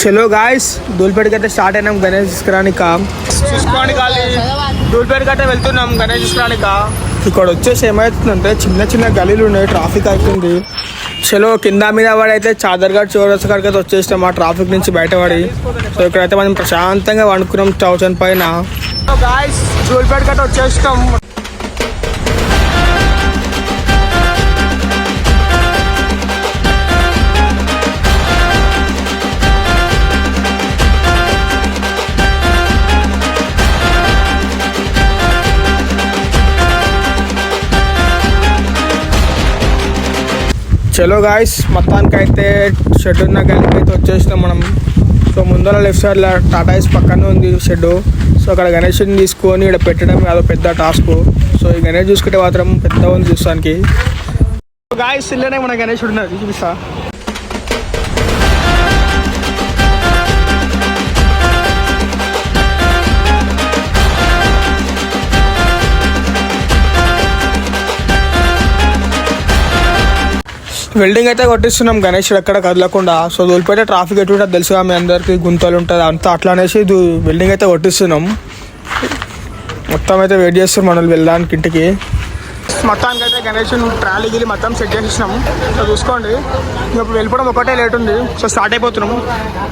చలో గాయస్, ధూల్పేటకి అయితే స్టార్ట్ అయినాం గణేష్ తీసుకురానిక. చూసుకోండి గాలి, ధూల్పేటకి అయితే వెళ్తున్నాం గణేష్ తీసుకురానిక. ఇక్కడ వచ్చేసి ఏమవుతుందంటే చిన్న చిన్న గలీలు ఉన్నాయి, ట్రాఫిక్ అవుతుంది. చలో కింద మీద పడైతే చాదర్ఘాట్ చౌరస్తా కాడికి అయితే వచ్చేసినాం ఆ ట్రాఫిక్ నుంచి బయటపడి. సో ఇక్కడైతే మనం ప్రశాంతంగా వండుకున్నాం టౌన్ పైన. గాయస్ ధూల్పేటకి అయితే వచ్చేసినాం. చలో గాయస్, మొత్తానికి అయితే షెడ్ ఉన్న గలికి అయితే వచ్చేసినాం మనం. సో ముందర లెఫ్ట్ సైడ్లో టాటా ఏస్ పక్కనే ఉంది షెడ్. సో అక్కడ గణేష్ని తీసుకొని ఇక్కడ పెట్టడం అదో పెద్ద టాస్క్. సో ఈ గణేష్ చూసుకుంటే మాత్రం పెద్ద ఉంది చూస్తానికి. గాయస్ ఇల్లనే మన గణేషుడు ఉన్నది, చూపిస్తా. వెల్డింగ్ అయితే కొట్టిస్తున్నాం గణేష్ ఎక్కడ కదలకుండా. సో ధూల్పేట ట్రాఫిక్ ఎటువంటి తెలుసుగా మీ అందరికి, గుంతలు ఉంటుంది అంతా. అట్లా అనేసి వెల్డింగ్ అయితే కొట్టిస్తున్నాం. మొత్తం అయితే వెయిట్ చేస్తున్నాం మనం వెళ్ళడానికి ఇంటికి. మొత్తానికి అయితే గణేష్ ట్రాలీ గిలి మొత్తం సెట్ చేసినాం. సో చూసుకోండి, ఇప్పుడు వెళ్ళిపోవడం ఒకటే లేట్ ఉంది. సో స్టార్ట్ అయిపోతున్నాము,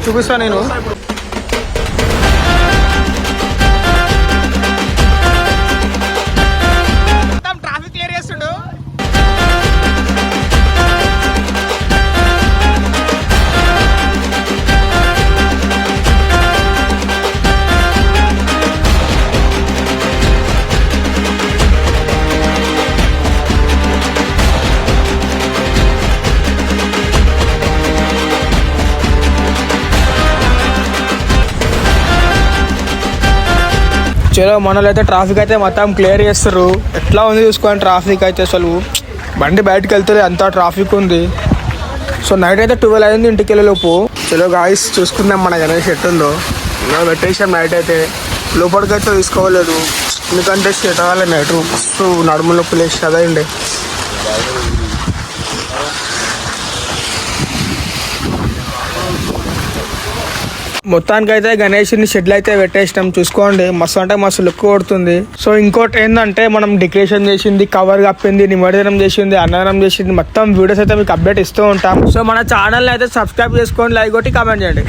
చూపిస్తాను నేను. ట్రాఫిక్ క్లియర్ చేస్తుండు. చలో మనలో అయితే ట్రాఫిక్ అయితే మొత్తం క్లియర్ చేస్తారు. ఎట్లా ఉంది చూసుకోండి ట్రాఫిక్ అయితే, అసలు బండి బయటకు వెళ్తుంది అంతా ట్రాఫిక్ ఉంది. సో నైట్ అయితే 12 అయింది ఇంటికి వెళ్ళేలోపు. చలో గాయస్ చూసుకుందాం మన గణేష్ ఎట్టుందో. ఇలా పెట్టేసాం నైట్ అయితే. లోపలికి అయితే తీసుకోవలేదు ఎందుకంటే షెట్ అవ్వాలి నైట్ మస్తు నడుము నొప్పి లేచి అదండి. మొత్తానికి అయితే గణేష్ని షెడ్లు అయితే పెట్టేసినాం. చూసుకోండి మస్తు అంటే మస్తు లుక్ కొడుతుంది. సో ఇంకోటి ఏంటంటే మనం డెకరేషన్ చేసింది, కవర్ కప్పింది, నిమజ్జనం చేసింది, అన్నదానం చేసింది, మొత్తం వీడియోస్ అయితే మీకు అప్డేట్ ఇస్తూ ఉంటాం. సో మన ఛానల్ అయితే సబ్స్క్రైబ్ చేసుకోండి, లైక్ కొట్టి కామెంట్ చేయండి.